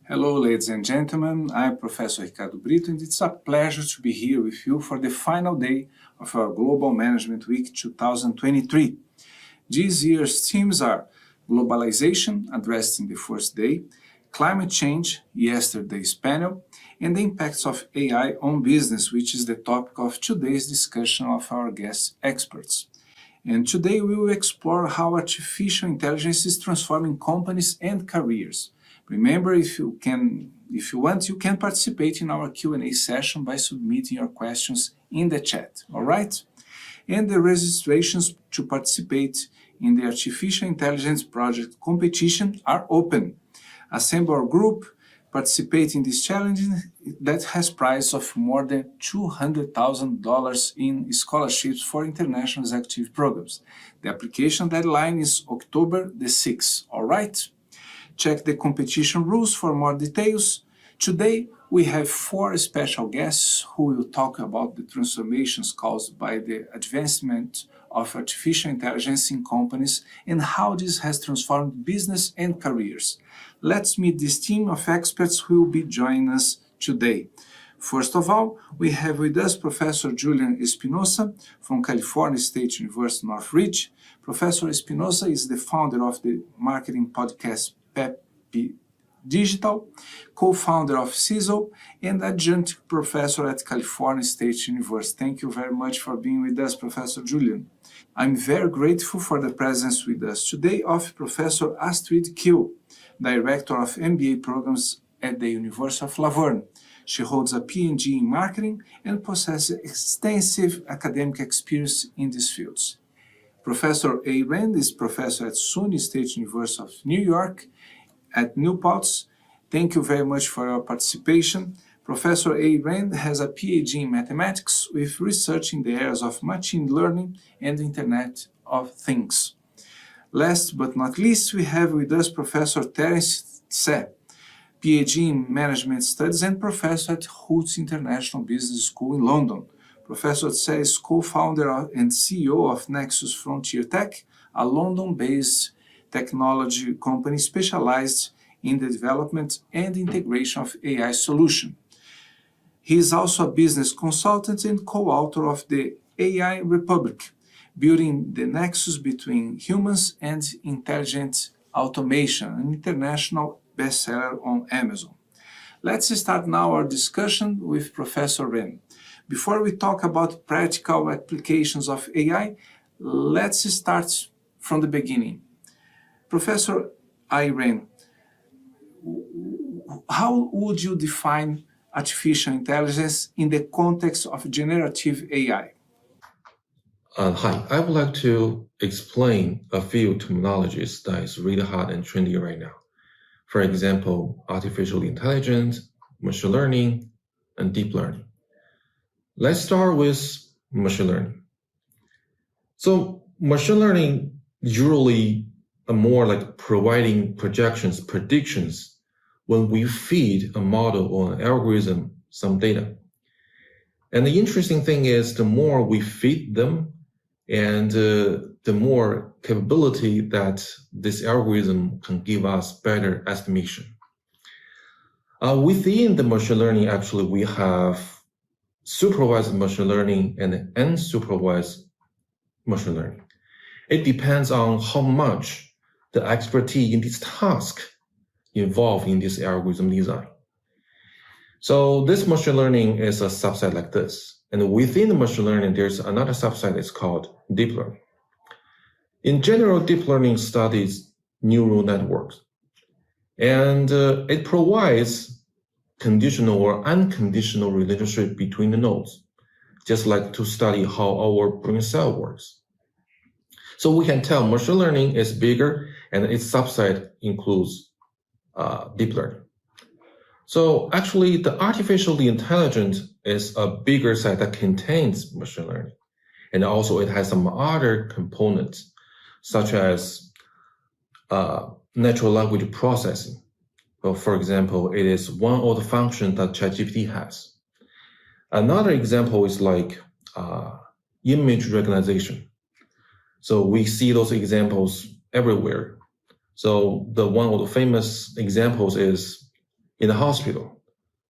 Hello, ladies and gentlemen. I'm Professor Ricardo Brito, and it's a pleasure to be here with you for the final day of our Global Management Week 2023. This year's themes are Globalization, addressed in the first day, Climate Change, yesterday's panel, and the impacts of AI on business, which is the topic of today's discussion of our guest experts. And today we will explore how artificial intelligence is transforming companies and careers. Remember, if you want, you can participate in our Q&A session by submitting your questions in the chat, all right? And the registrations to participate in the Artificial Intelligence Project competition are open. Assemble our group, participate in this challenge that has prize of more than $200,000 in scholarships for international executive programs. The application deadline is October the 6th, all right? Check the competition rules for more details. Today, we have 4 special guests who will talk about the transformations caused by the advancement of artificial intelligence in companies and how this has transformed business and careers. Let's meet this team of experts who will be joining us today. First of all, we have with us Professor Julian Espinosa from California State University Northridge. Professor Espinosa is the founder of the marketing podcast Pepe Digital, co-founder of CISO, and adjunct professor at California State University. Thank you very much for being with us, Professor Julian. I'm very grateful for the presence with us today of Professor Astrid Kiel, Director of MBA programs at the University of Laverne. She holds a PhD in marketing and possesses extensive academic experience in these fields. Professor A. Rand is professor at SUNY State University of New York at New Paltz. Thank you very much for your participation. Professor A. Rand has a PhD in mathematics with research in the areas of machine learning and the Internet of Things. Last but not least, we have with us Professor Terence Tse, PhD in management studies and professor at Hoots International Business School in London. Professor Tse is co-founder and CEO of Nexus Frontier Tech, a London-based technology company specialized in the development and integration of AI solutions. He is also a business consultant and co-author of the AI Republic, Building the Nexus Between Humans and Intelligent Automation, an international bestseller on Amazon. Let's start now our discussion with Professor Ren. Before we talk about practical applications of AI, let's start from the beginning. Professor Ren, how would you define artificial intelligence in the context of generative AI? Hi, I would like to explain a few terminologies that is really hot and trendy right now. For example, artificial intelligence, machine learning, and deep learning. Let's start with machine learning. So machine learning usually are more like providing projections, predictions when we feed a model or an algorithm some data. And the interesting thing is the more we feed them, and the more capability that this algorithm can give us better estimation. Within the machine learning, actually, we have supervised machine learning and unsupervised machine learning. It depends on how much the expertise in this task involved in this algorithm design. So this machine learning is a subset like this. And within the machine learning, there's another subset that's called deep learning. In general, deep learning studies neural networks. And it provides conditional or unconditional relationship between the nodes, just like to study how our brain cell works. So we can tell machine learning is bigger and its subset includes deep learning. So actually, the artificial intelligence is a bigger set that contains machine learning. And also it has some other components, such as natural language processing. So for example, it is one of the functions that ChatGPT has. Another example is like image recognition. So we see those examples everywhere. So one of the famous examples is In the hospital,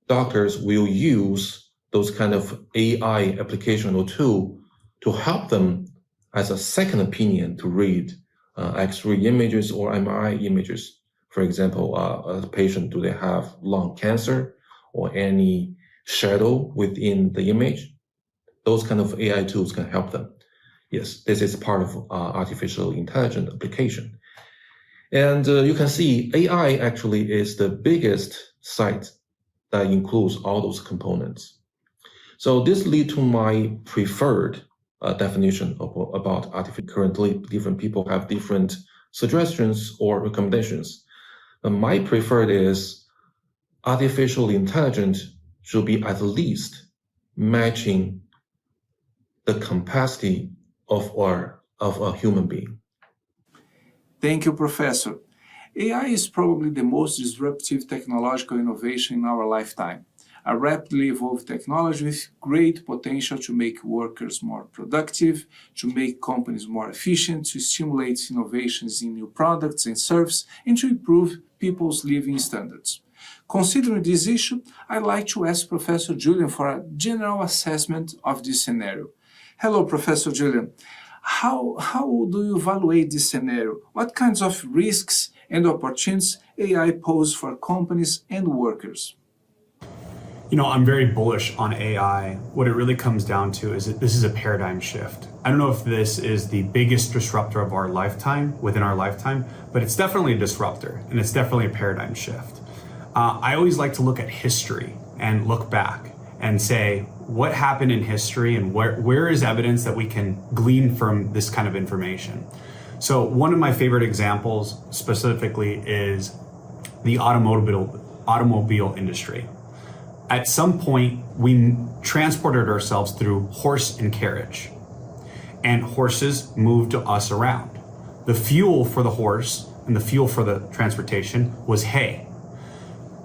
doctors will use those kind of AI application or tool to help them as a second opinion to read X-ray images or MRI images. For example, a patient, do they have lung cancer or any shadow within the image? Those kind of AI tools can help them. Yes, this is part of artificial intelligence application. And you can see AI actually is the biggest site that includes all those components. So this leads to my preferred definition about artificial. Currently, different people have different suggestions or recommendations. My preferred is artificial intelligence should be at least matching the capacity of a human being. Thank you, Professor. AI is probably the most disruptive technological innovation in our lifetime. A rapidly evolving technology with great potential to make workers more productive, to make companies more efficient, to stimulate innovations in new products and services, and to improve people's living standards. Considering this issue, I'd like to ask Professor Julian for a general assessment of this scenario. Hello, Professor Julian. How do you evaluate this scenario? What kinds of risks and opportunities AI pose for companies and workers? I'm very bullish on AI. What it really comes down to is that this is a paradigm shift. I don't know if this is the biggest disruptor of our lifetime, within our lifetime, but it's definitely a disruptor and it's definitely a paradigm shift. I always like to look at history and look back and say, what happened in history and where is evidence that we can glean from this kind of information? So one of my favorite examples specifically is the automobile industry. At some point, we transported ourselves through horse and carriage, and horses moved us around. The fuel for the horse and the fuel for the transportation was hay.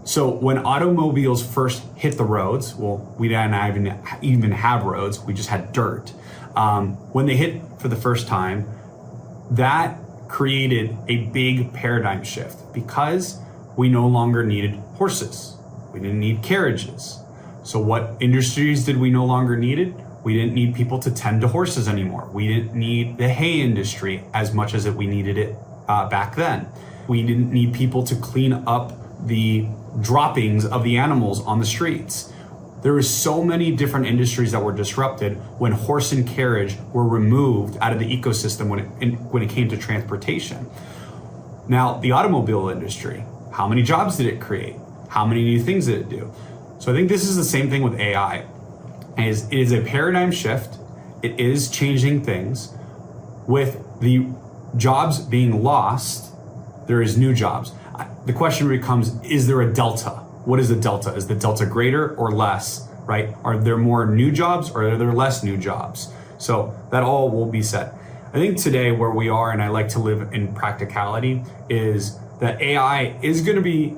So when automobiles first hit the roads, well, we didn't even have roads, we just had dirt. When they hit for the first time, that created a big paradigm shift because we no longer needed horses. We didn't need carriages. So what industries did we no longer needed? We didn't need people to tend to horses anymore. We didn't need the hay industry as much as we needed it back then. We didn't need people to clean up the droppings of the animals on the streets. There were so many different industries that were disrupted when horse and carriage were removed out of the ecosystem when it came to transportation. Now, the automobile industry, how many jobs did it create? How many new things did it do? So I think this is the same thing with AI. It is a paradigm shift. It is changing things. With the jobs being lost, there is new jobs. The question becomes, is there a delta? What is the delta? Is the delta greater or less, right? Are there more new jobs or are there less new jobs? So that all will be said. I think today where we are, and I like to live in practicality, is that AI is going to be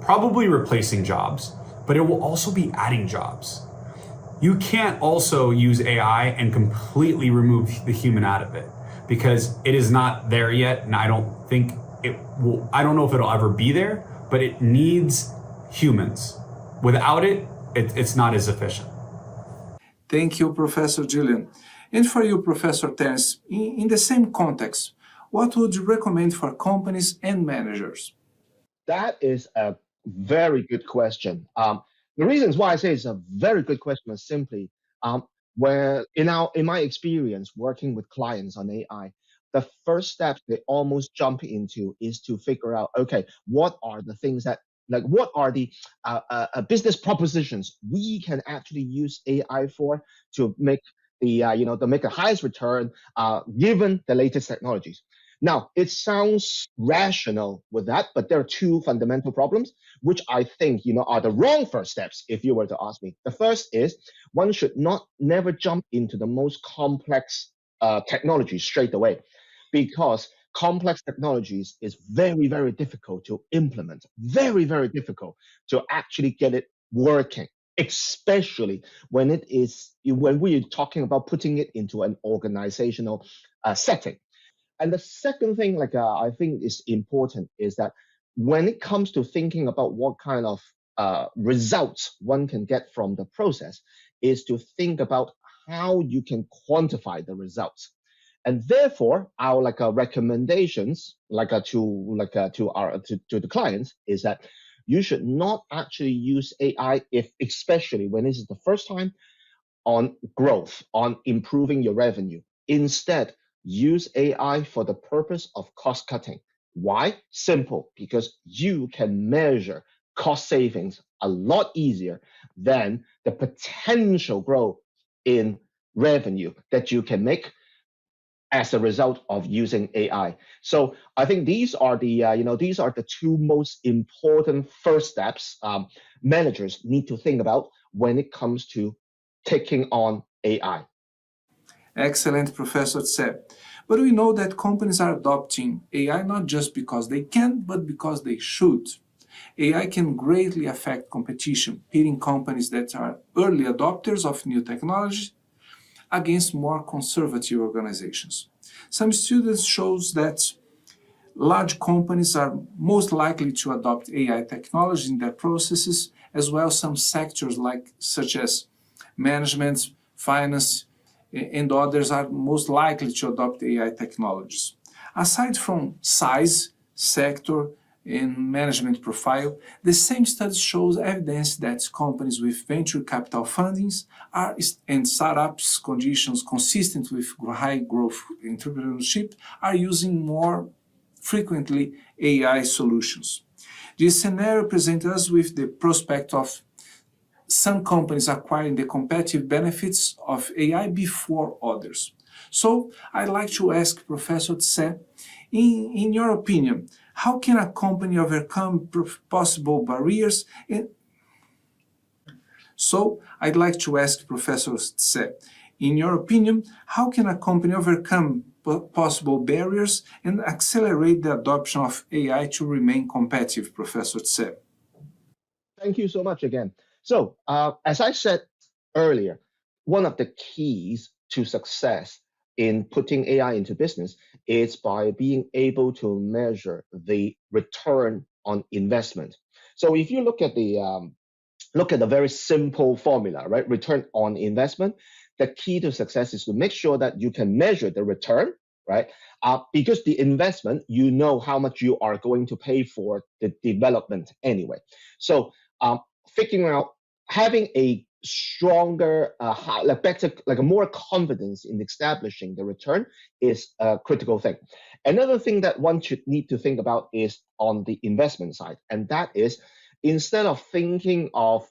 probably replacing jobs, but it will also be adding jobs. You can't also use AI and completely remove the human out of it because it is not there yet, and I don't know if it'll ever be there, but it needs humans. Without it, it's not as efficient. Thank you, Professor Julian. And for you, Professor Terence, in the same context, what would you recommend for companies and managers? That is a very good question. The reasons why I say it's a very good question is simply where in my experience working with clients on AI, the first step they almost jump into is to figure out, okay, what are the things that what are the business propositions we can actually use AI for to make to make the highest return given the latest technologies. Now, it sounds rational with that, but there are two fundamental problems, which I think, are the wrong first steps, if you were to ask me. The first is one should never jump into the most complex technology straight away, because complex technologies is very, very difficult to implement, very, very difficult to actually get it working, especially when we're talking about putting it into an organizational setting. And the second thing, I think is important is that when it comes to thinking about what kind of results one can get from the process, is to think about how you can quantify the results. And therefore, our recommendations to the clients is that you should not actually use AI, if especially when this is the first time, on growth, on improving your revenue. Instead, use AI for the purpose of cost cutting. Why? Simple, because you can measure cost savings a lot easier than the potential growth in revenue that you can make as a result of using AI. So I think these are the two most important first steps managers need to think about when it comes to taking on AI. Excellent, Professor Tse. But we know that companies are adopting AI not just because they can, but because they should. AI can greatly affect competition, pitting companies that are early adopters of new technology against more conservative organizations. Some studies shows that large companies are most likely to adopt AI technology in their processes, as well as some sectors such as management, finance, and others are most likely to adopt AI technologies. Aside from size, sector, and management profile, the same study shows evidence that companies with venture capital fundings and startups conditions consistent with high growth entrepreneurship are using more frequently AI solutions. This scenario presents us with the prospect of some companies acquiring the competitive benefits of AI before others. So I'd like to ask Professor Tse, in your opinion, how can a company overcome possible barriers? So I'd like to ask Professor Tse, in your opinion, how can a company overcome possible barriers and accelerate the adoption of AI to remain competitive, Professor Tse? Thank you so much again. So, as I said earlier, one of the keys to success in putting AI into business is by being able to measure the return on investment. So, if you look at a very simple formula, right? Return on investment. The key to success is to make sure that you can measure the return, right? Because the investment, you know how much you are going to pay for the development anyway. So figuring out, having a stronger, better, a more confidence in establishing the return is a critical thing. Another thing that one should need to think about is on the investment side, and that is, instead of thinking of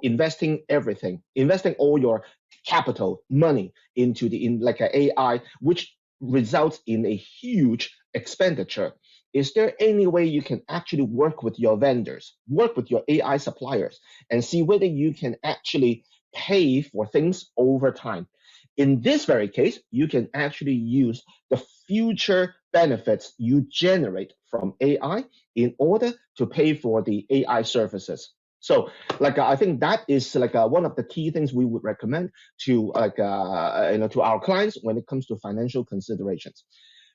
investing everything, investing all your capital money into AI, which results in a huge expenditure, is there any way you can actually work with your vendors, work with your AI suppliers, and see whether you can actually pay for things over time? In this very case, you can actually use the future benefits you generate from AI in order to pay for the AI services. So, I think that is one of the key things we would recommend to to our clients when it comes to financial considerations.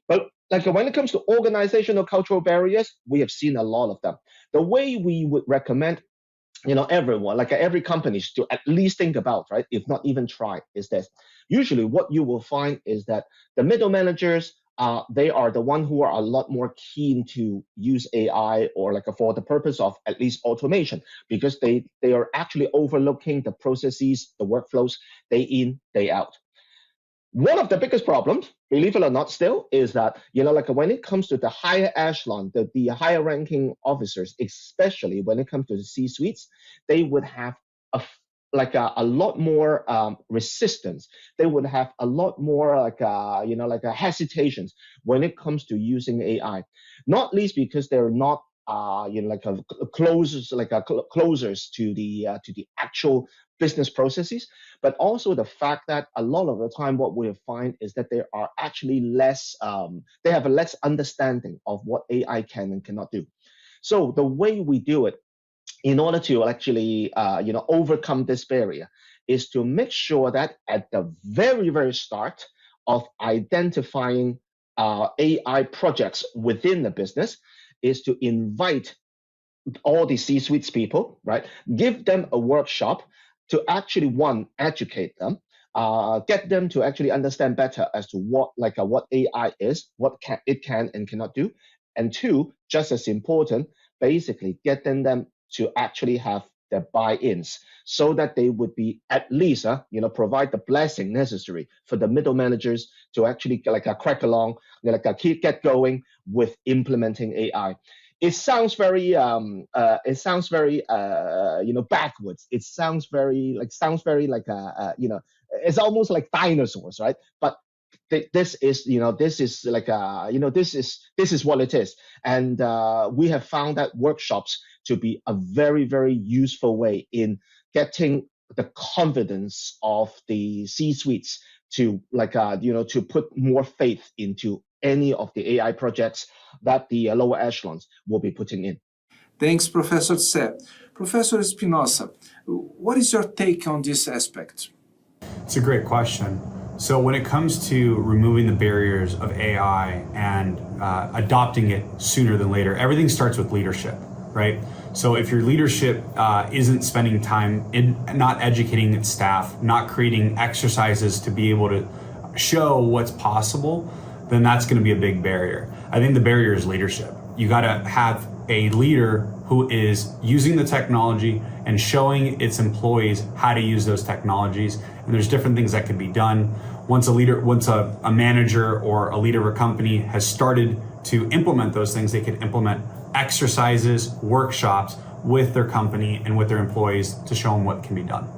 But when it comes to organizational cultural barriers, we have seen a lot of them. The way we would recommend everyone, every company, to at least think about, right, if not even try, is this. Usually what you will find is that the middle managers, they are the one who are a lot more keen to use AI, or for the purpose of at least automation, because they are actually overlooking the processes, the workflows, day in, day out. One of the biggest problems, believe it or not, still is that when it comes to the higher echelon, the higher ranking officers, especially when it comes to the C-suites, they would have a lot more resistance. They would have a lot more hesitations when it comes to using AI. Not least because they're not closers to the actual business processes, but also the fact that a lot of the time what we find is that they are actually they have a less understanding of what AI can and cannot do. So the way we do it, in order to actually overcome this barrier, is to make sure that at the very, very start of identifying AI projects within the business, is to invite all the C-suites people, right? Give them a workshop to actually, one, educate them, get them to actually understand better as to what AI is, what it can and cannot do, and two, just as important, basically getting them to actually have their buy-ins so that they would be at least, provide the blessing necessary for the middle managers to actually crack along, get going with implementing AI. It sounds very backwards. It sounds very it's almost like dinosaurs, right? But this is what it is, and we have found that workshops to be a very, very useful way in getting the confidence of the C-suites to to put more faith into any of the AI projects that the lower echelons will be putting in. Thanks, Professor Tse. Professor Espinosa, what is your take on this aspect? It's a great question. So when it comes to removing the barriers of AI and adopting it sooner than later, everything starts with leadership, right? So if your leadership isn't spending time in not educating its staff, not creating exercises to be able to show what's possible, then that's going to be a big barrier. I think the barrier is leadership. You got to have a leader who is using the technology and showing its employees how to use those technologies. And there's different things that can be done. Once a manager or a leader of a company has started to implement those things, they can implement exercises, workshops with their company and with their employees to show them what can be done.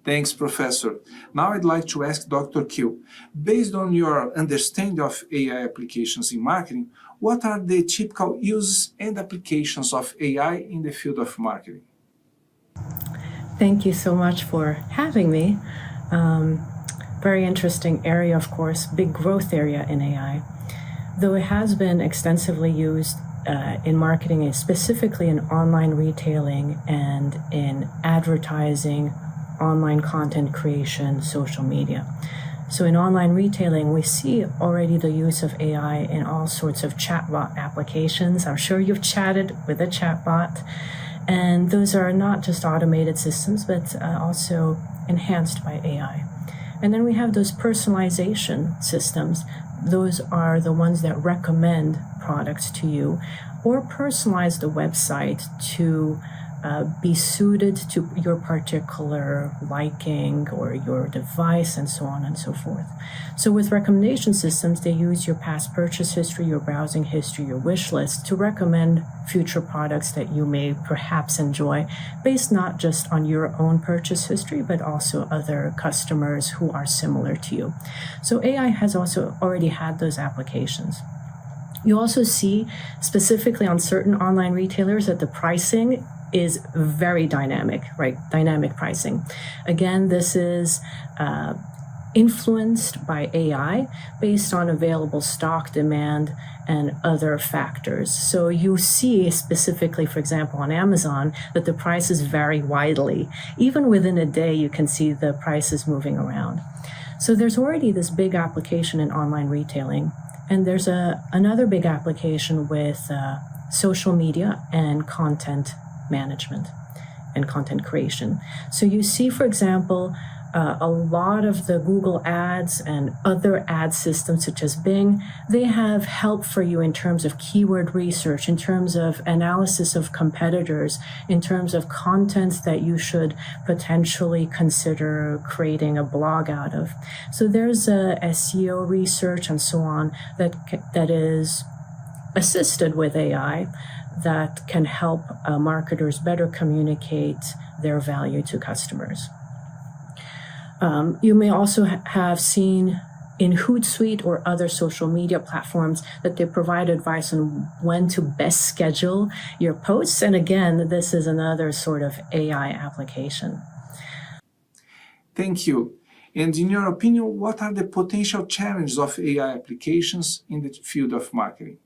Thanks, Professor. Now I'd like to ask Dr. Q, based on your understanding of AI applications in marketing, what are the typical uses and applications of AI in the field of marketing? Thank you so much for having me. Very interesting area, of course, big growth area in AI. Though it has been extensively used in marketing, specifically in online retailing and in advertising, online content creation, social media. So in online retailing, we see already the use of AI in all sorts of chatbot applications. I'm sure you've chatted with a chatbot, and those are not just automated systems, but also enhanced by AI. And then we have those personalization systems. Those are the ones that recommend products to you or personalize the website to be suited to your particular liking or your device and so on and so forth. So with recommendation systems, they use your past purchase history, your browsing history, your wish list to recommend future products that you may perhaps enjoy based not just on your own purchase history, but also other customers who are similar to you. So AI has also already had those applications. You also see specifically on certain online retailers that the pricing is very dynamic, right? Dynamic pricing. Again, this is influenced by AI based on available stock demand and other factors. So you see specifically, for example, on Amazon, that the prices vary widely. Even within a day, you can see the prices moving around. So there's already this big application in online retailing. And there's another big application with social media and content management and content creation. So you see, for example, a lot of the Google ads and other ad systems such as Bing, they have help for you in terms of keyword research, in terms of analysis of competitors, in terms of content that you should potentially consider creating a blog out of. So there's a SEO research and so on that is assisted with AI that can help marketers better communicate their value to customers. You may also have seen in Hootsuite or other social media platforms that they provide advice on when to best schedule your posts. And again, this is another sort of AI application. Thank you. And in your opinion, what are the potential challenges of AI applications in the field of marketing?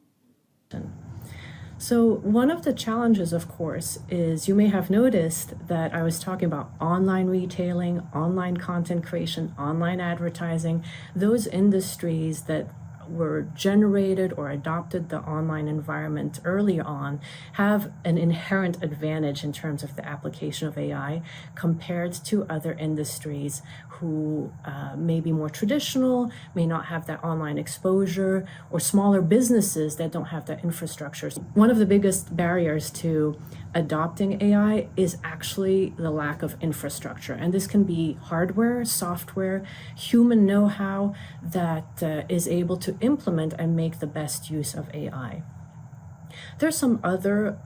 So one of the challenges, of course, is you may have noticed that I was talking about online retailing, online content creation, online advertising, those industries that were generated or adopted the online environment early on have an inherent advantage in terms of the application of AI compared to other industries who may be more traditional, may not have that online exposure, or smaller businesses that don't have that infrastructure. One of the biggest barriers to adopting AI is actually the lack of infrastructure. And this can be hardware, software, human know-how that is able to implement and make the best use of AI. There's some other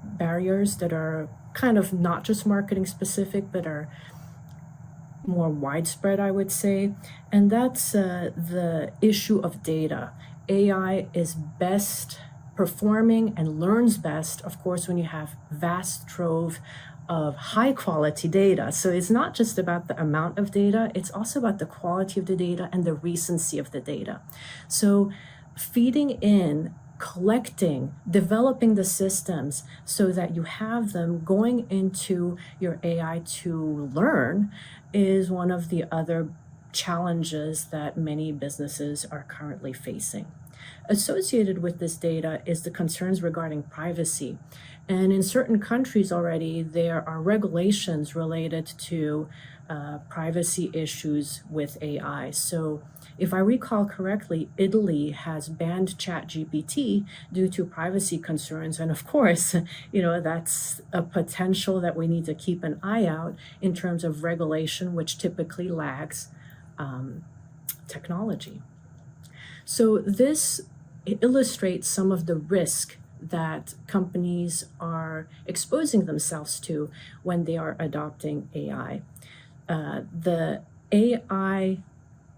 barriers that are kind of not just marketing specific, but are more widespread, I would say, and that's the issue of data. AI is best performing and learns best, of course, when you have vast trove of high quality data. So it's not just about the amount of data, it's also about the quality of the data and the recency of the data. So feeding in, collecting, developing the systems so that you have them going into your AI to learn is one of the other challenges that many businesses are currently facing. Associated with this data is the concerns regarding privacy. And in certain countries already, there are regulations related to privacy issues with AI. So if I recall correctly, Italy has banned ChatGPT due to privacy concerns. And of course, that's a potential that we need to keep an eye out in terms of regulation, which typically lags technology. So this illustrates some of the risk that companies are exposing themselves to when they are adopting AI. The AI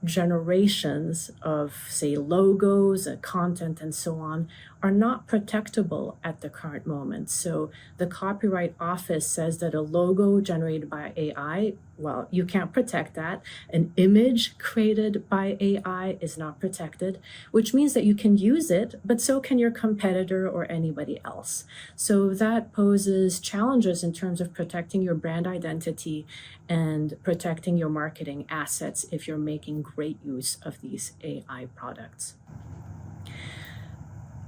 generations of, say, logos, content, and so on are not protectable at the current moment. So the Copyright Office says that a logo generated by AI, well, you can't protect that. An image created by AI is not protected, which means that you can use it, but so can your competitor or anybody else. So that poses challenges in terms of protecting your brand identity and protecting your marketing assets if you're making great use of these AI products.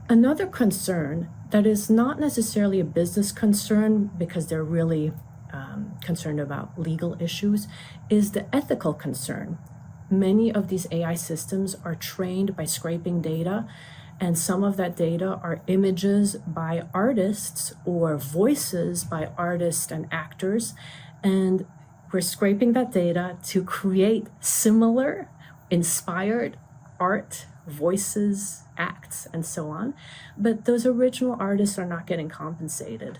Another concern that is not necessarily a business concern because they're really concerned about legal issues is the ethical concern. Many of these AI systems are trained by scraping data, and some of that data are images by artists or voices by artists and actors, and we're scraping that data to create similar, inspired art, voices, acts, and so on. But those original artists are not getting compensated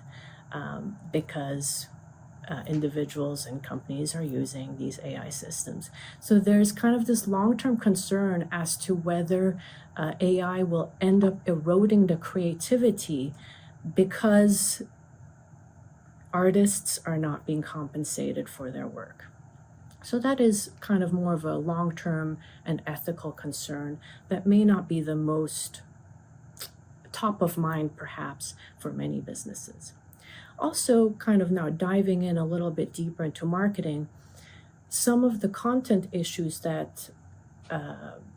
because individuals and companies are using these AI systems. So there's kind of this long-term concern as to whether AI will end up eroding the creativity because artists are not being compensated for their work. So that is kind of more of a long-term and ethical concern that may not be the most top of mind, perhaps, for many businesses. Also, kind of now diving in a little bit deeper into marketing, some of the content issues that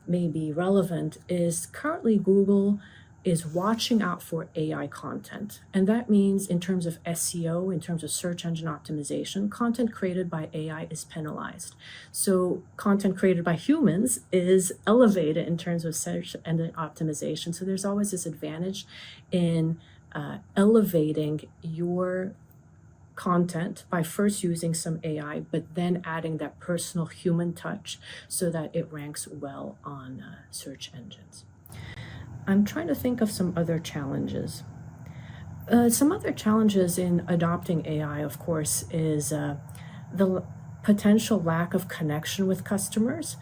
may be relevant is currently Google is watching out for AI content. And that means in terms of SEO, in terms of search engine optimization, content created by AI is penalized. So content created by humans is elevated in terms of search engine optimization. So there's always this advantage in elevating your content by first using some AI, but then adding that personal human touch so that it ranks well on search engines. I'm trying to think of some other challenges. Some other challenges in adopting AI, of course, is the potential lack of connection with customers.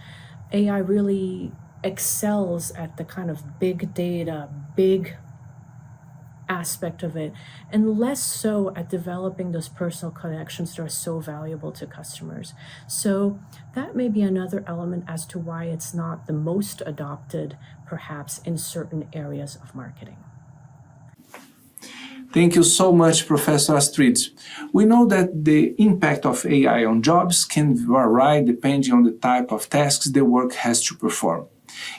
AI really excels at the kind of big data, big aspect of it, and less so at developing those personal connections that are so valuable to customers. So that may be another element as to why it's not the most adopted, perhaps, in certain areas of marketing. Thank you so much, Professor Astrid. We know that the impact of AI on jobs can vary depending on the type of tasks the work has to perform.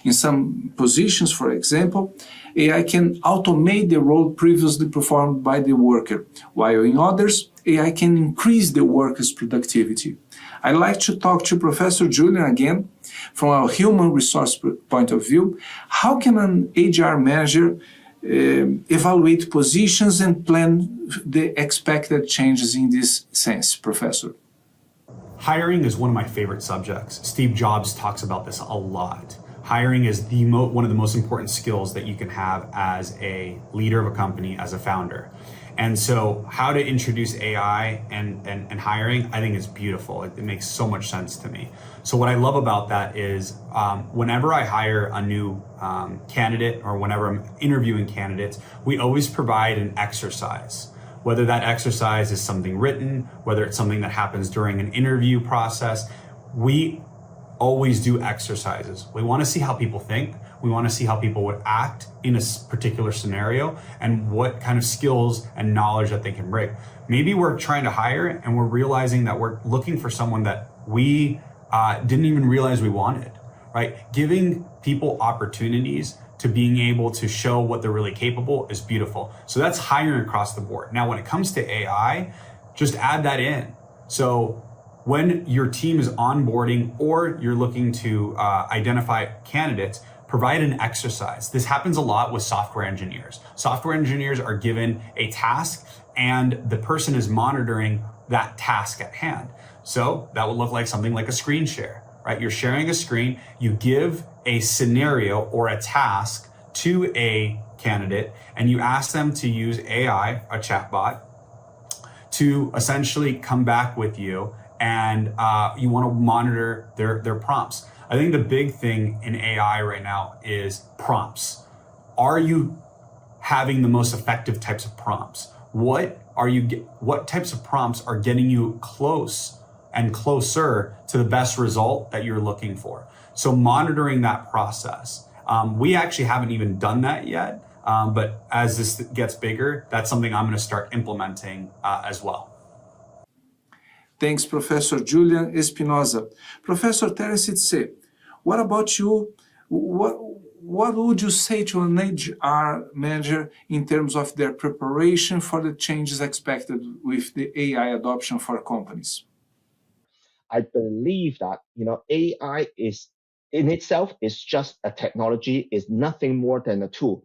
In some positions, for example, AI can automate the role previously performed by the worker, while in others, AI can increase the worker's productivity. I'd like to talk to Professor Julian again from a human resource point of view. How can an HR manager evaluate positions and plan the expected changes in this sense, Professor? Hiring is one of my favorite subjects. Steve Jobs talks about this a lot. Hiring is one of the most important skills that you can have as a leader of a company, as a founder. And so how to introduce AI and hiring, I think is beautiful. It makes so much sense to me. So what I love about that is whenever I hire a new candidate or whenever I'm interviewing candidates, we always provide an exercise. Whether that exercise is something written, whether it's something that happens during an interview process, we always do exercises. We want to see how people think. We want to see how people would act in a particular scenario and what kind of skills and knowledge that they can bring. Maybe we're trying to hire and we're realizing that we're looking for someone that we didn't even realize we wanted, right? Giving people opportunities to being able to show what they're really capable is beautiful. So that's hiring across the board. Now, when it comes to AI, just add that in. So when your team is onboarding or you're looking to identify candidates, provide an exercise. This happens a lot with software engineers. Software engineers are given a task and the person is monitoring that task at hand. So that would look like something like a screen share, right? You're sharing a screen, you give a scenario or a task to a candidate and you ask them to use AI, a chatbot, to essentially come back with you and you want to monitor their prompts. I think the big thing in AI right now is prompts. Are you having the most effective types of prompts? What types of prompts are getting you close and closer to the best result that you're looking for? So monitoring that process. We actually haven't even done that yet, but as this gets bigger, that's something I'm going to start implementing as well. Thanks, Professor Julian Espinosa. Professor Terence Itse, what about you? What would you say to an HR manager in terms of their preparation for the changes expected with the AI adoption for companies? I believe that AI is in itself is just a technology, is nothing more than a tool.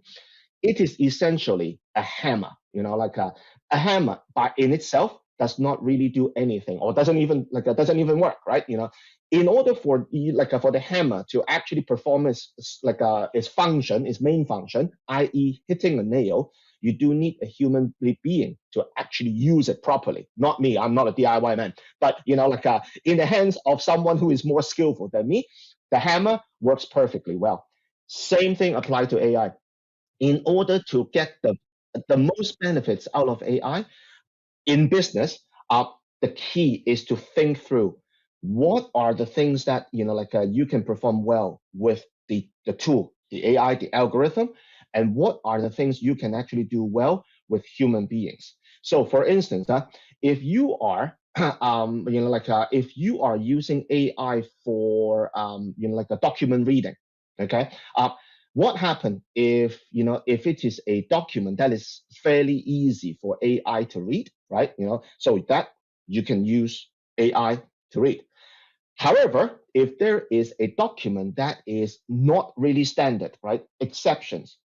It is essentially a hammer, like a hammer by in itself does not really do anything or doesn't even work, right? In order for the hammer to actually perform its function, its main function, i.e. hitting a nail, you do need a human being to actually use it properly. Not me, I'm not a DIY man, but in the hands of someone who is more skillful than me, the hammer works perfectly well. Same thing applies to AI. In order to get the most benefits out of AI in business, the key is to think through what are the things that you can perform well with the tool, the AI, the algorithm, and what are the things you can actually do well with human beings. So, for instance, if you are if you are using AI for a document reading, okay. What happens if it is a document that is fairly easy for AI to read, right? So that you can use AI to read. However, if there is a document that is not really standard, right? Exceptions.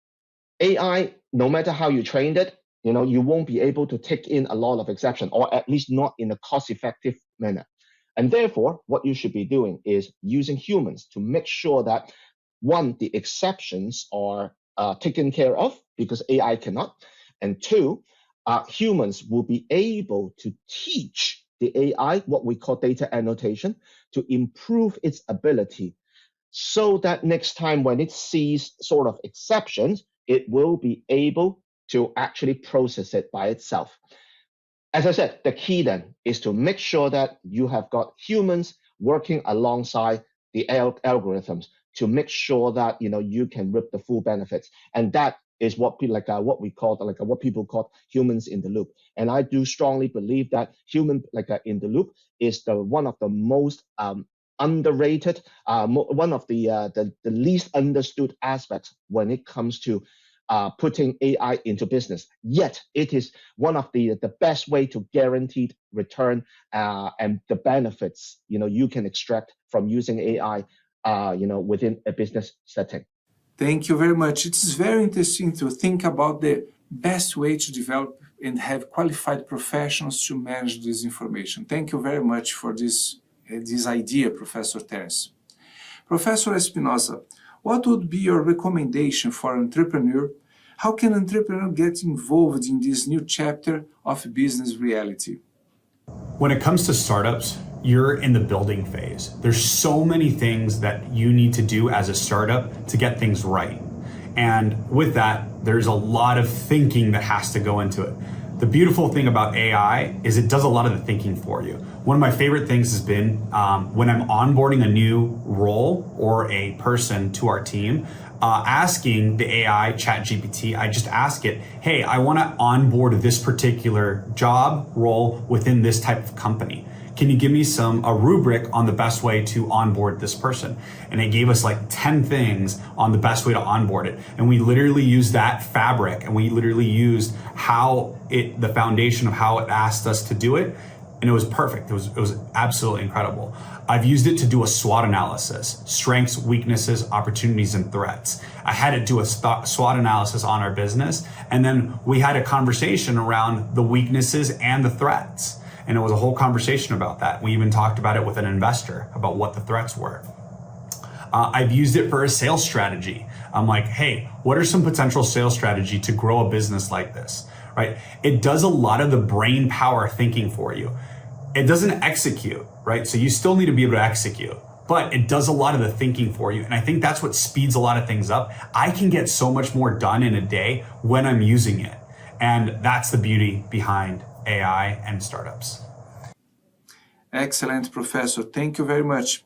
AI, no matter how you trained it, you won't be able to take in a lot of exception, or at least not in a cost-effective manner. And therefore, what you should be doing is using humans to make sure that one, the exceptions are taken care of because AI cannot. And two, humans will be able to teach the AI what we call data annotation to improve its ability so that next time when it sees sort of exceptions, it will be able to actually process it by itself. As I said, the key then is to make sure that you have got humans working alongside the algorithms to make sure that you can reap the full benefits, and that is what people call humans in the loop. And I do strongly believe that human in the loop is one of the most underrated, one of the least understood aspects when it comes to putting AI into business. Yet it is one of the best way to guaranteed return and the benefits you can extract from using AI within a business setting. Thank you very much. It is very interesting to think about the best way to develop and have qualified professionals to manage this information. Thank you very much for this idea, Professor Terence. Professor Espinosa, what would be your recommendation for an entrepreneur? How can an entrepreneur get involved in this new chapter of business reality? When it comes to startups, you're in the building phase. There's so many things that you need to do as a startup to get things right. And with that, there's a lot of thinking that has to go into it. The beautiful thing about AI is it does a lot of the thinking for you. One of my favorite things has been when I'm onboarding a new role or a person to our team, asking the AI ChatGPT, I just ask it, hey, I want to onboard this particular job role within this type of company. Can you give me a rubric on the best way to onboard this person? And it gave us like 10 things on the best way to onboard it. And we literally used that fabric and we literally used the foundation of how it asked us to do it. And it was perfect. It was absolutely incredible. I've used it to do a SWOT analysis, strengths, weaknesses, opportunities, and threats. I had it do a SWOT analysis on our business. And then we had a conversation around the weaknesses and the threats. And it was a whole conversation about that. We even talked about it with an investor about what the threats were. I've used it for a sales strategy. I'm like, hey, what are some potential sales strategy to grow a business like this, right? It does a lot of the brain power thinking for you. It doesn't execute, right? So you still need to be able to execute, but it does a lot of the thinking for you. And I think that's what speeds a lot of things up. I can get so much more done in a day when I'm using it. And that's the beauty behind AI and startups. Excellent, Professor. Thank you very much.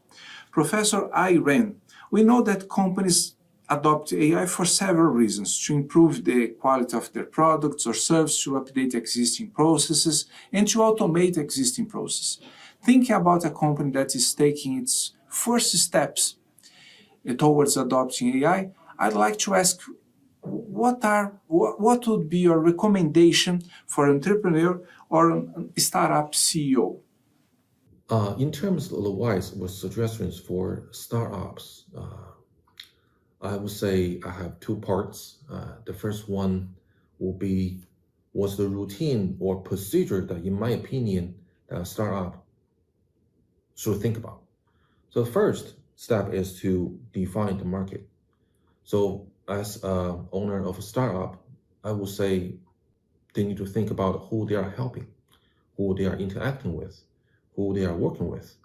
Professor Ren, we know that companies adopt AI for several reasons: to improve the quality of their products or services, to update existing processes, and to automate existing processes. Thinking about a company that is taking its first steps towards adopting AI, I'd like to ask, what would be your recommendation for an entrepreneur or a startup CEO? In terms of advice or suggestions for startups, I would say I have two parts. The first one will be what's the routine or procedure that, in my opinion, a startup should think about. So the first step is to define the market. So as an owner of a startup, I would say they need to think about who they are helping, who they are interacting with, who they are working with.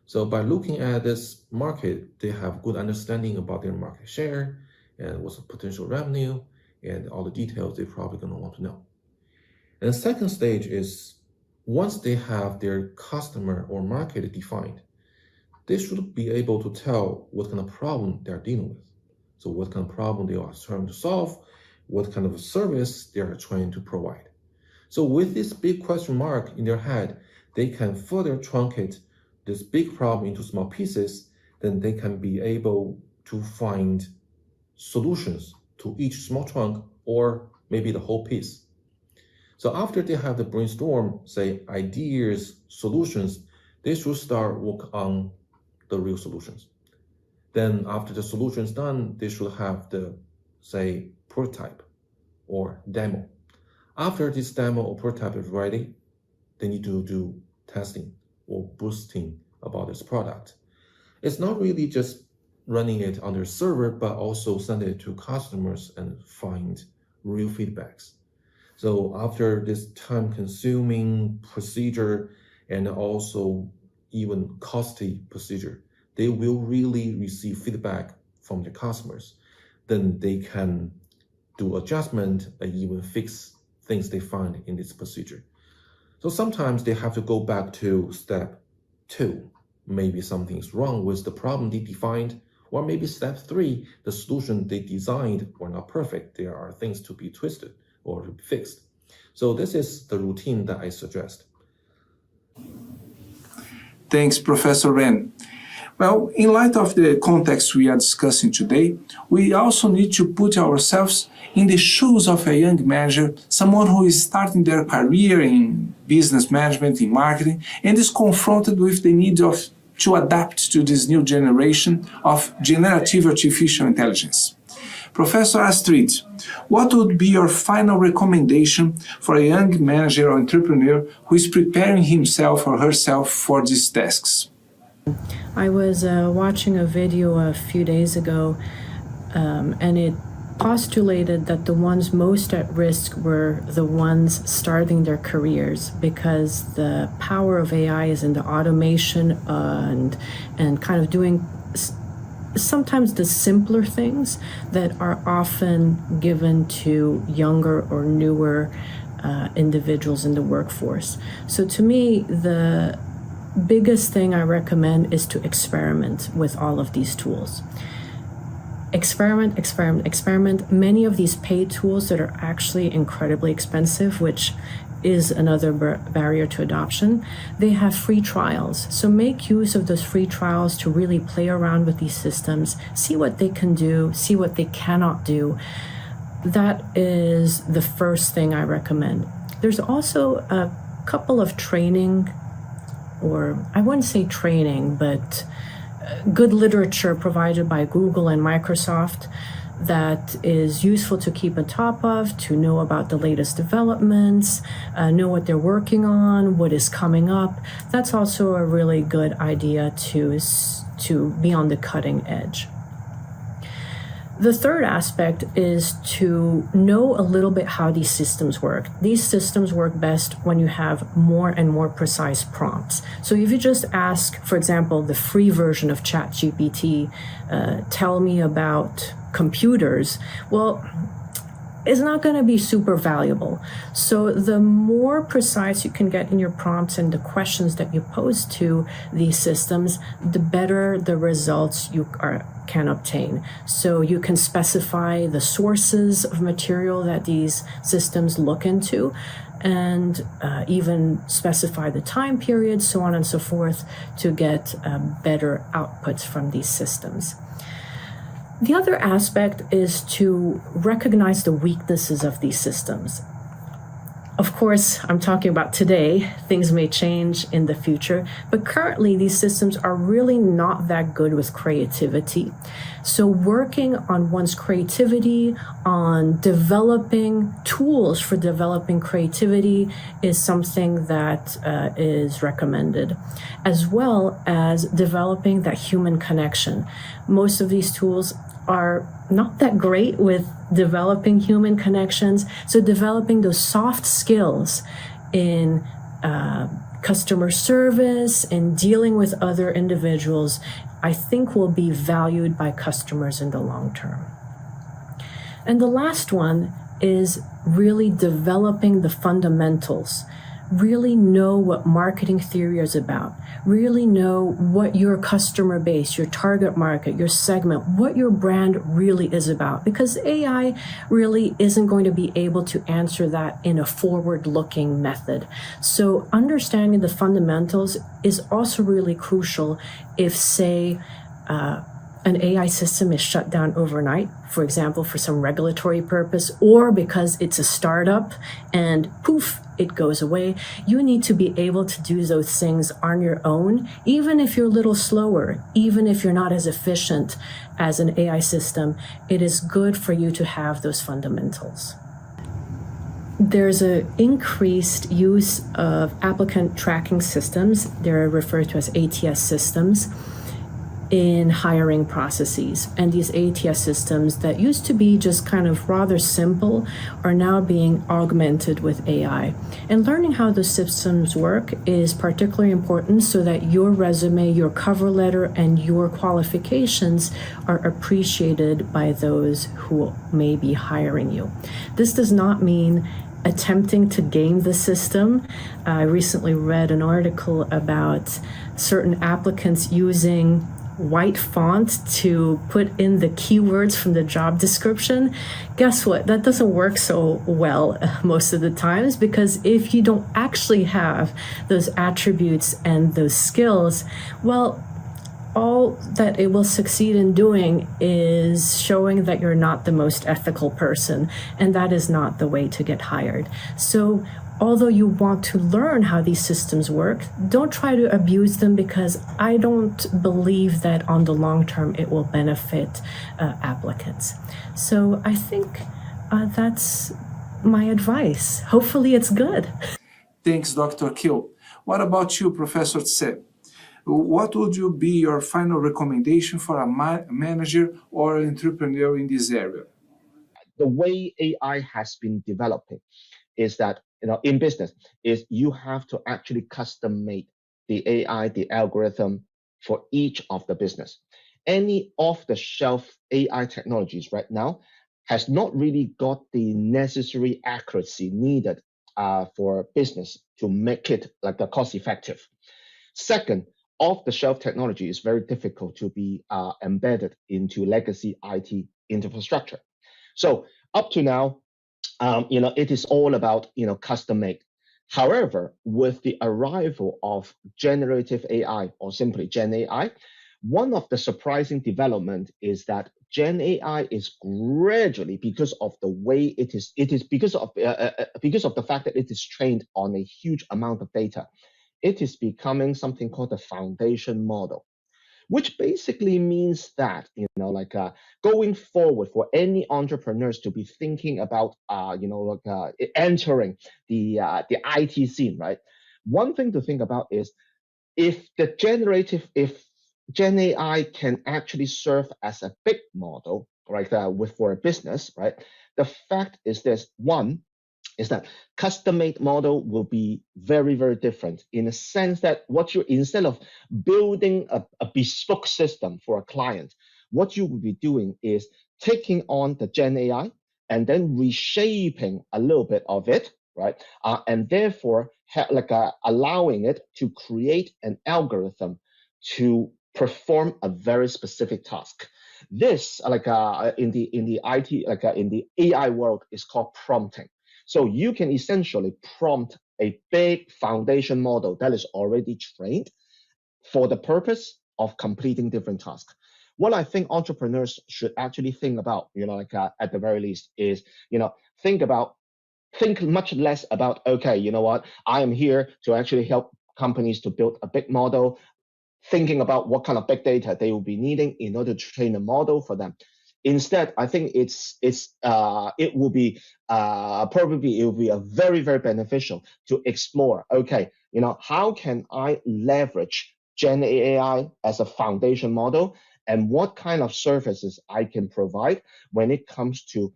So by looking at this market, they have good understanding about their market share and what's the potential revenue and all the details they're probably going to want to know. And the second stage is once they have their customer or market defined, they should be able to tell what kind of problem they're dealing with. So what kind of problem they are trying to solve, what kind of service they are trying to provide. So with this big question mark in their head, they can further truncate this big problem into small pieces, then they can be able to find solutions to each small chunk or maybe the whole piece. So after they have the brainstorm, say ideas, solutions, they should start work on the real solutions. Then after the solution is done, they should have the, say, prototype or demo. After this demo or prototype is ready, they need to do testing or boosting about this product. It's not really just running it on their server, but also send it to customers and find real feedbacks. So after this time-consuming procedure and also even costly procedure, they will really receive feedback from the customers. Then they can do adjustment and even fix things they find in this procedure. So sometimes they have to go back to step 2. Maybe something's wrong with the problem they defined, or maybe step 3, the solution they designed were not perfect. There are things to be twisted or to be fixed. So this is the routine that I suggest. Thanks, Professor Ren. Well, in light of the context we are discussing today, we also need to put ourselves in the shoes of a young manager, someone who is starting their career in business management, in marketing, and is confronted with the need to adapt to this new generation of generative artificial intelligence. Professor Astrid, what would be your final recommendation for a young manager or entrepreneur who is preparing himself or herself for these tasks? I was watching a video a few days ago, and it postulated that the ones most at risk were the ones starting their careers, because the power of AI is in the automation and kind of doing sometimes the simpler things that are often given to younger or newer individuals in the workforce. So to me, the biggest thing I recommend is to experiment with all of these tools. Experiment, experiment, experiment. Many of these paid tools that are actually incredibly expensive, which is another barrier to adoption, they have free trials. So make use of those free trials to really play around with these systems, see what they can do, see what they cannot do. That is the first thing I recommend. There's also a couple of training, or I wouldn't say training, but good literature provided by Google and Microsoft that is useful to keep on top of, to know about the latest developments, know what they're working on, what is coming up. That's also a really good idea to be on the cutting edge. The third aspect is to know a little bit how these systems work. These systems work best when you have more and more precise prompts. So if you just ask, for example, the free version of ChatGPT, tell me about computers, well, it's not going to be super valuable. So the more precise you can get in your prompts and the questions that you pose to these systems, the better the results you can obtain. So you can specify the sources of material that these systems look into, and even specify the time period, so on and so forth, to get better outputs from these systems. The other aspect is to recognize the weaknesses of these systems. Of course, I'm talking about today. Things may change in the future, but currently these systems are really not that good with creativity. So working on one's creativity, on developing tools for developing creativity is something that is recommended, as well as developing that human connection. Most of these tools are not that great with developing human connections. So developing those soft skills in customer service and dealing with other individuals, I think will be valued by customers in the long term. And the last one is really developing the fundamentals. Really know what marketing theory is about. Really know what your customer base, your target market, your segment, what your brand really is about. Because AI really isn't going to be able to answer that in a forward-looking method. So understanding the fundamentals is also really crucial if, say, an AI system is shut down overnight, for example, for some regulatory purpose, or because it's a startup and poof, it goes away. You need to be able to do those things on your own, even if you're a little slower, even if you're not as efficient as an AI system. It is good for you to have those fundamentals. There's an increased use of applicant tracking systems. They're referred to as ATS systems in hiring processes. And these ATS systems that used to be just kind of rather simple are now being augmented with AI. And learning how those systems work is particularly important so that your resume, your cover letter, and your qualifications are appreciated by those who may be hiring you. This does not mean attempting to game the system. I recently read an article about certain applicants using white font to put in the keywords from the job description. Guess what? That doesn't work so well most of the times, because if you don't actually have those attributes and those skills, well, all that it will succeed in doing is showing that you're not the most ethical person, and that is not the way to get hired. So although you want to learn how these systems work, don't try to abuse them, because I don't believe that on the long term it will benefit applicants. So I think that's my advice. Hopefully it's good. Thanks, Dr. Kill. What about you, Professor Tse? What would you be your final recommendation for a manager or entrepreneur in this area? The way AI has been developing is that, in business, is you have to actually custom make the AI, the algorithm for each of the business. Any off-the-shelf AI technologies right now has not really got the necessary accuracy needed for business to make it like a cost effective. Second, off-the-shelf technology is very difficult to be embedded into legacy IT infrastructure. So up to now, it is all about, custom made. However, with the arrival of generative AI, or simply Gen AI, one of the surprising development is that Gen AI is gradually, because of the way it is because of the fact that it is trained on a huge amount of data, it is becoming something called a foundation model, which basically means that, going forward, for any entrepreneurs to be thinking about entering the IT scene, right? One thing to think about is, if Gen AI can actually serve as a big model, right, for a business, right? The fact is this: one is that custom-made model will be very, very different, in the sense that instead of building a bespoke system for a client, what you will be doing is taking on the Gen AI and then reshaping a little bit of it, right? And therefore, allowing it to create an algorithm to perform a very specific task. This, in the IT, in the AI world, is called prompting. So you can essentially prompt a big foundation model that is already trained for the purpose of completing different tasks. What I think entrepreneurs should actually think about, at the very least, is, think much less about, okay, I am here to actually help companies to build a big model, thinking about what kind of big data they will be needing in order to train a model for them. Instead, I think it will be a very, very beneficial to explore. Okay, how can I leverage Gen AI as a foundation model, and what kind of services I can provide when it comes to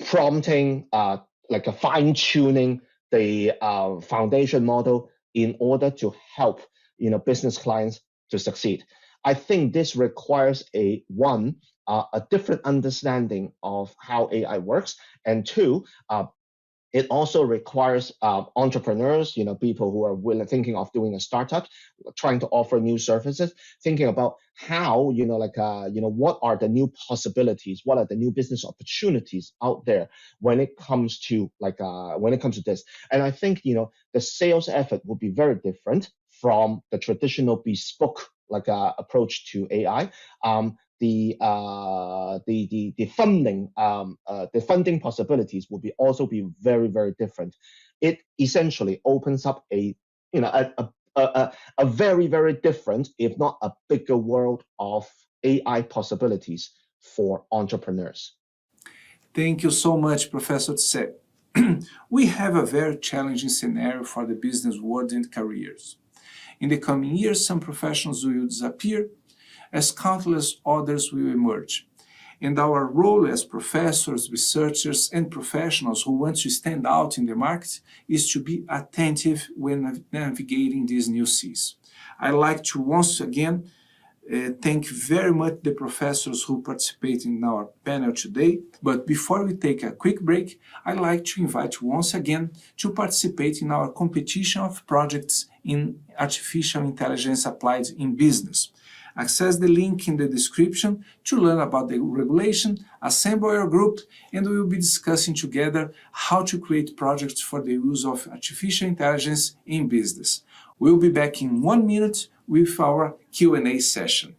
prompting, like a fine tuning the foundation model in order to help business clients to succeed. I think this requires a different understanding of how AI works, and two, it also requires entrepreneurs, people who are thinking of doing a startup, trying to offer new services, thinking about how, what are the new possibilities, what are the new business opportunities out there when it comes to this. And I think, the sales effort will be very different from the traditional bespoke approach to AI. The funding possibilities will also be very, very different. It essentially opens up a very, very different, if not a bigger world of AI possibilities for entrepreneurs. Thank you so much, Professor Tse. We have a very challenging scenario for the business world and careers. In the coming years, some professions will disappear, as countless others will emerge. And our role as professors, researchers, and professionals who want to stand out in the market is to be attentive when navigating these new seas. I'd like to once again thank very much the professors who participated in our panel today. But before we take a quick break, I'd like to invite you once again to participate in our competition of projects in artificial intelligence applied in business. Access the link in the description to learn about the regulation, assemble your group, and we will be discussing together how to create projects for the use of artificial intelligence in business. We'll be back in 1 minute with our Q&A session.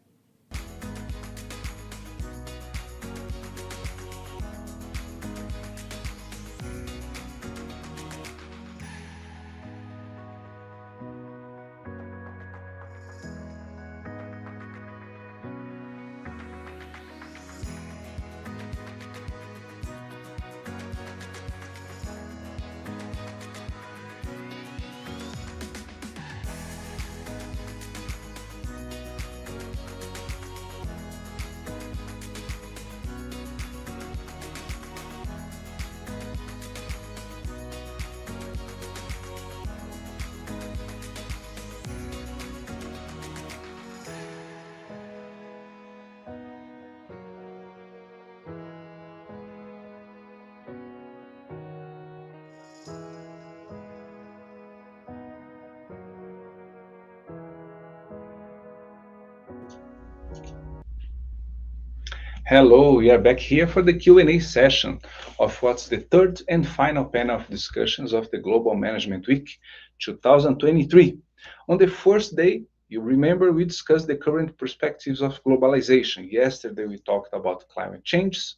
Hello, we are back here for the Q&A session of what's the third and final panel of discussions of the Global Management Week 2023. On the first day, you remember we discussed the current perspectives of globalization. Yesterday we talked about climate change,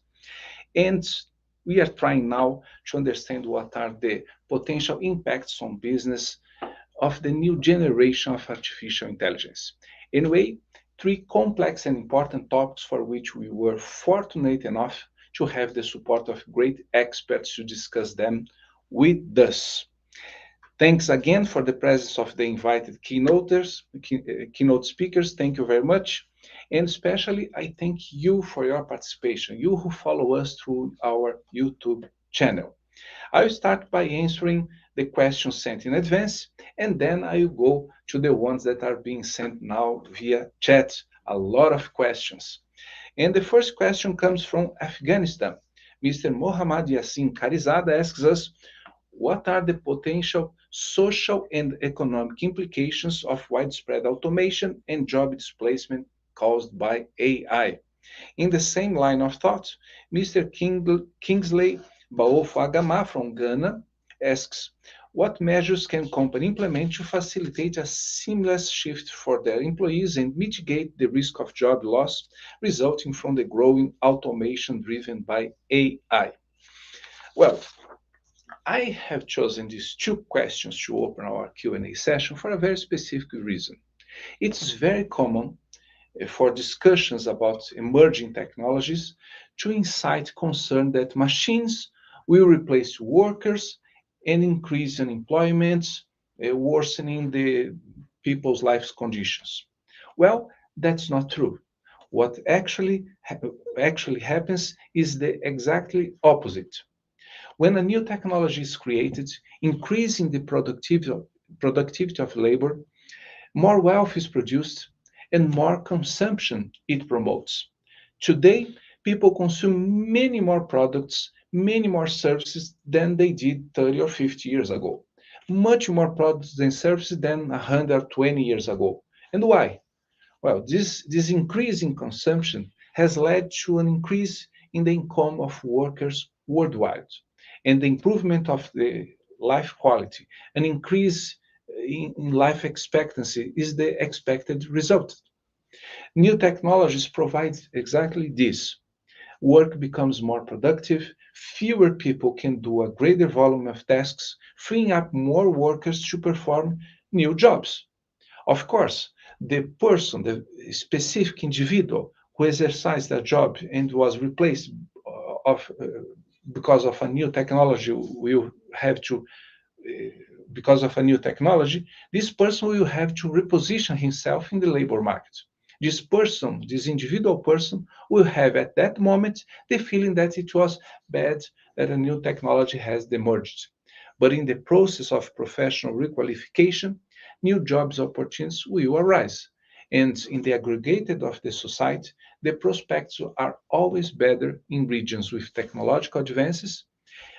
and we are trying now to understand what are the potential impacts on business of the new generation of artificial intelligence. Anyway, three complex and important topics for which we were fortunate enough to have the support of great experts to discuss them with us. Thanks again for the presence of the invited keynote speakers. Thank you very much. And especially, I thank you for your participation, you who follow us through our YouTube channel. I'll start by answering the questions sent in advance, and then I'll go to the ones that are being sent now via chat. A lot of questions. And the first question comes from Afghanistan. Mr. Mohammad Yassin Karizada asks us, what are the potential social and economic implications of widespread automation and job displacement caused by AI? In the same line of thought, Mr. Kingsley Baofagama from Ghana asks, what measures can company implement to facilitate a seamless shift for their employees and mitigate the risk of job loss resulting from the growing automation driven by AI? Well, I have chosen these two questions to open our Q&A session for a very specific reason. It's very common for discussions about emerging technologies to incite concern that machines will replace workers and increase unemployment, worsening the people's life conditions. Well, that's not true. What actually happens is the exactly opposite. When a new technology is created, increasing the productivity of labor, more wealth is produced, and more consumption it promotes. Today, people consume many more products, many more services than they did 30 or 50 years ago. Much more products and services than 120 years ago. And why? Well, this increase in consumption has led to an increase in the income of workers worldwide and the improvement of the life quality. An increase in life expectancy is the expected result. New technologies provide exactly this. Work becomes more productive, fewer people can do a greater volume of tasks, freeing up more workers to perform new jobs. Of course, the person, the specific individual who exercised a job and was replaced because of a new technology will have to because of a new technology, this person will have to reposition himself in the labor market. This person, this individual person, will have at that moment the feeling that it was bad that a new technology has emerged. But in the process of professional requalification, new jobs opportunities will arise. And in the aggregated of the society, the prospects are always better in regions with technological advances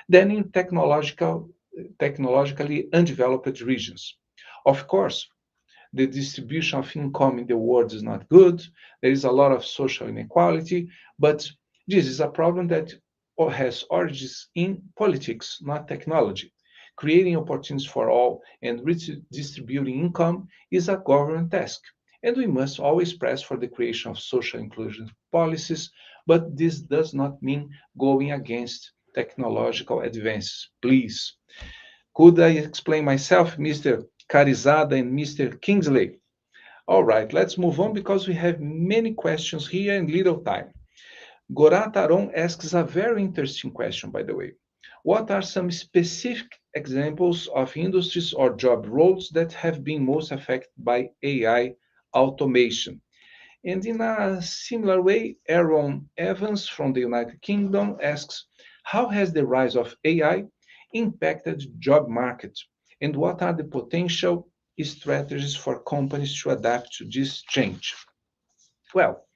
than in technologically undeveloped regions. Of course, the distribution of income in the world is not good. There is a lot of social inequality, but this is a problem that has origins in politics, not technology. Creating opportunities for all and redistributing income is a government task. And we must always press for the creation of social inclusion policies, but this does not mean going against technological advances. Please. Could I explain myself, Mr. Carizada and Mr. Kingsley? All right, let's move on because we have many questions here and little time. Gorataron asks a very interesting question, by the way. What are some specific examples of industries or job roles that have been most affected by AI automation? And in a similar way, Aaron Evans from the United Kingdom asks, how has the rise of AI impacted job market? And what are the potential strategies for companies to adapt to this change? Well,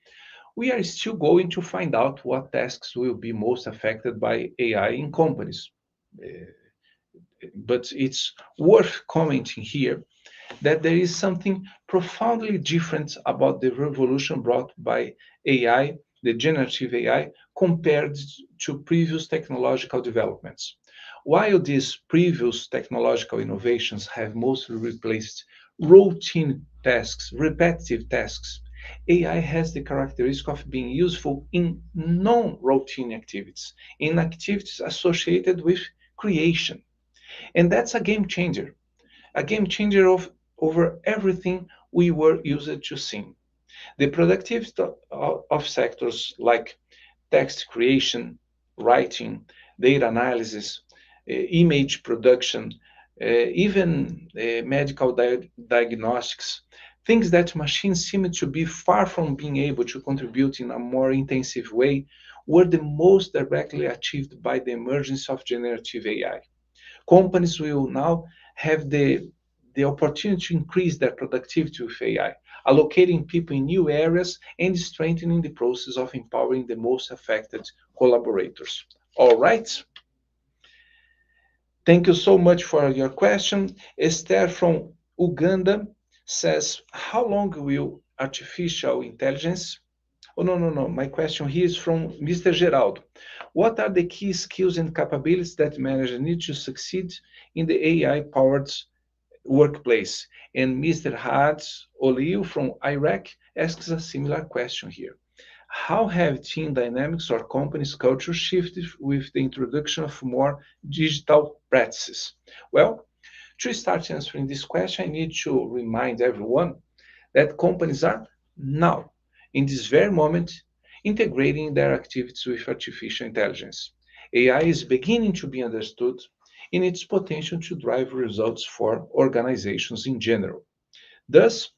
we are still going to find out what tasks will be most affected by AI in companies. Uh, But it's worth commenting here that there is something profoundly different about the revolution brought by AI, the generative AI, compared to previous technological developments. While these previous technological innovations have mostly replaced routine tasks, repetitive tasks, AI has the characteristic of being useful in non routine activities, in activities associated with creation. And that's a game changer over everything we were used to seeing. The productivity of sectors like text creation, writing, data analysis, image production, even medical diagnostics, things that machines seem to be far from being able to contribute in a more intensive way, were the most directly achieved by the emergence of generative AI. Companies will now have the opportunity to increase their productivity with AI, allocating people in new areas and strengthening the process of empowering the most affected collaborators. All right. Thank you so much for your question. Esther from Uganda says, how long will artificial intelligence? Oh, no, no, no. My question here is from Mr. Geraldo. What are the key skills and capabilities that managers need to succeed in the AI-powered workplace? And Mr. Hats Oliu from Iraq asks a similar question here. How have team dynamics or company's culture shifted with the introduction of more digital practices? Well, to start answering this question, I need to remind everyone that companies are now, in this very moment, integrating their activities with artificial intelligence. AI is beginning to be understood in its potential to drive results for organizations in general. Thus,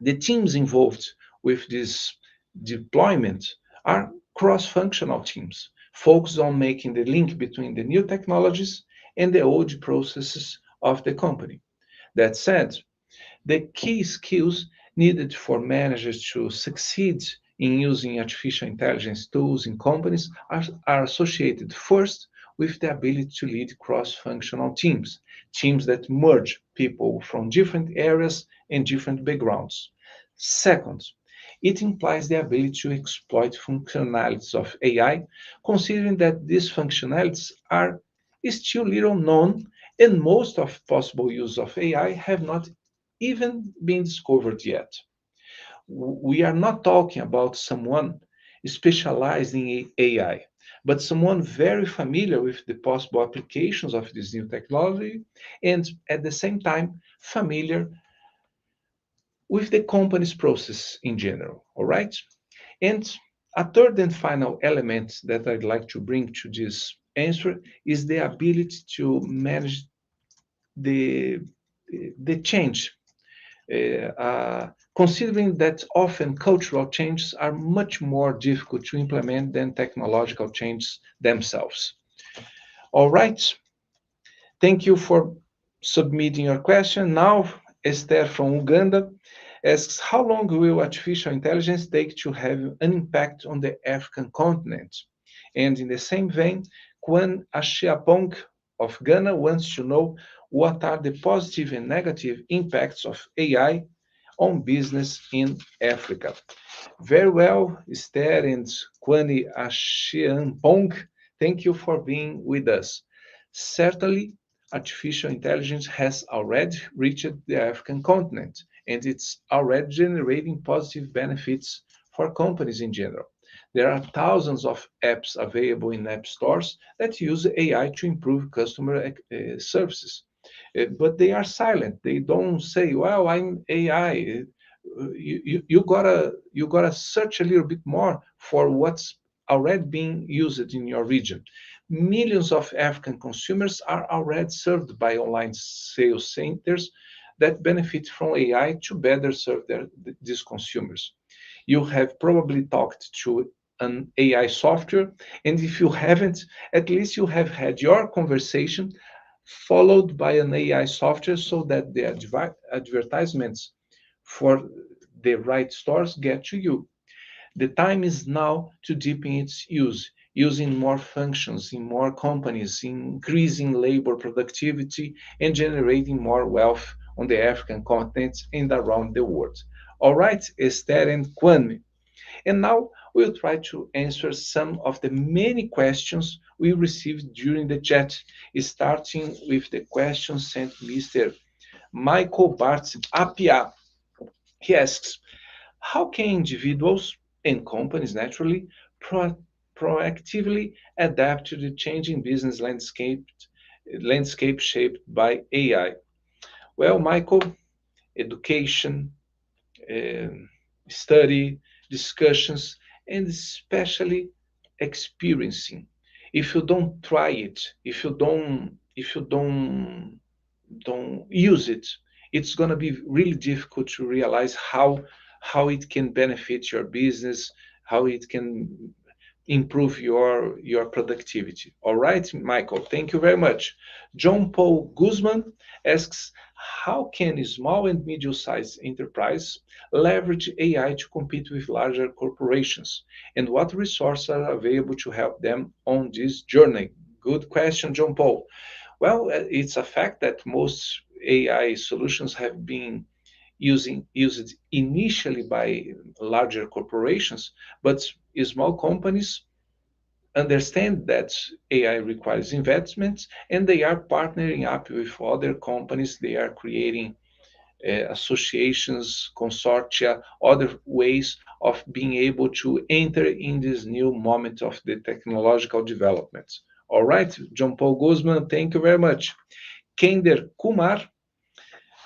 the teams involved with this deployment are cross-functional teams focused on making the link between the new technologies and the old processes of the company. That said, the key skills needed for managers to succeed in using artificial intelligence tools in companies are associated first with the ability to lead cross-functional teams, teams that merge people from different areas and different backgrounds. Second, it implies the ability to exploit functionalities of AI, considering that these functionalities are still little known and most of possible use of AI have not even been discovered yet. We are not talking about someone specialized in AI, but someone very familiar with the possible applications of this new technology and at the same time familiar with the company's process in general. All right. And a third and final element that I'd like to bring to this answer is the ability to manage the, the change, considering that often cultural changes are much more difficult to implement than technological changes themselves. All right. Thank you for submitting your question. Now, Esther from Uganda asks, how long will artificial intelligence take to have an impact on the African continent? And in the same vein, Kwan Ashiapong of Ghana wants to know what are the positive and negative impacts of AI on business in Africa. Very well, Esther and Kwani Ashiapong, thank you for being with us. Certainly, artificial intelligence has already reached the African continent, and it's already generating positive benefits for companies in general. There are thousands of apps available in app stores that use AI to improve customer services. But they are silent. They don't say, "Well, I'm AI." You gotta search a little bit more for what's already being used in your region. Millions of African consumers are already served by online sales centers that benefit from AI to better serve these consumers. You have probably talked to an AI software, and if you haven't, at least you have had your conversation followed by an AI software so that the advertisements for the right stores get to you. The time is now to deepen its use, using more functions in more companies, increasing labor productivity, and generating more wealth on the African continent and around the world. All right, Esther and Kwame. And now we'll try to answer some of the many questions we received during the chat, starting with the question sent Mr. Michael Bart Apia. He asks, how can individuals and companies naturally proactively adapt to the changing business landscape shaped by AI? Well, Michael, education, um, study, discussions, and especially experiencing. If you don't try it, if you don't use it, it's going to be really difficult to realize how it can benefit your business, how it can improve your productivity. All right, Michael, thank you very much. John Paul Guzman asks, how can small and medium-sized enterprise leverage AI to compete with larger corporations, and what resources are available to help them on this journey? Good question, John Paul. Well, it's a fact that most AI solutions have been used initially by larger corporations, but small companies understand that AI requires investments, and they are partnering up with other companies. They are creating associations, consortia, other ways of being able to enter in this new moment of the technological development. All right, John Paul Guzman, thank you very much. Kender Kumar,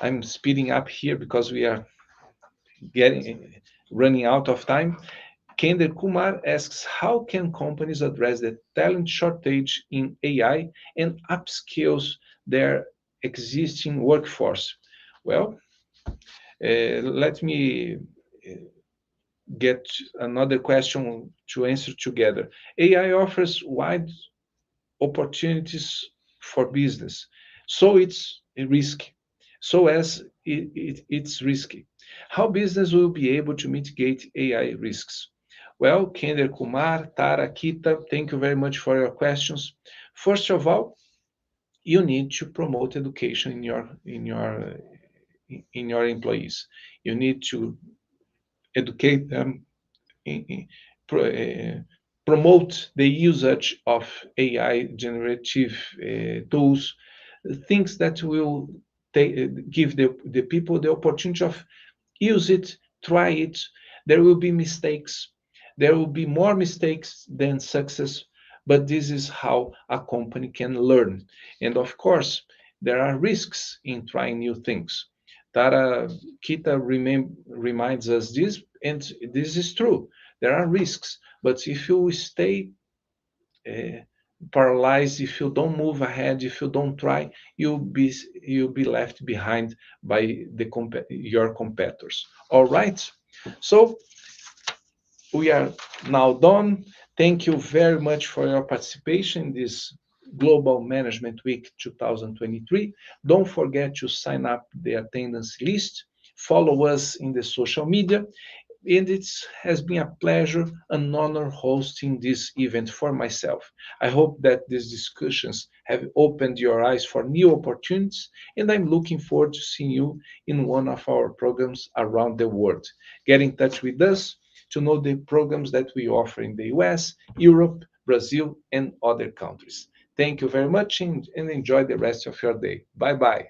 I'm speeding up here because we are getting running out of time. Kender Kumar asks, how can companies address the talent shortage in AI and upskills their existing workforce? Well, let me get another question to answer together. AI offers wide opportunities for business, so it's a risk. So as it's risky. How business will be able to mitigate AI risks? Well, Kender Kumar, Tara, Kita, thank you very much for your questions. First of all, you need to promote education in your employees. You need to educate them, promote the usage of AI generative tools, things that will give the people the opportunity of use it, try it. There will be mistakes. There will be more mistakes than success, but this is how a company can learn. And of course, there are risks in trying new things. Tara Kita reminds us this, and this is true. There are risks, but if you stay uh, paralyzed, if you don't move ahead, if you don't try, you'll be left behind by your competitors. All right. So we are now done. Thank you very much for your participation in this Global Management Week 2023. Don't forget to sign up the attendance list. Follow us in the social media, and it has been a pleasure, an honor hosting this event for myself. I hope that these discussions have opened your eyes for new opportunities, and I'm looking forward to seeing you in one of our programs around the world. Get in touch with us to know the programs that we offer in the US, Europe, Brazil, and other countries. Thank you very much and enjoy the rest of your day. Bye bye.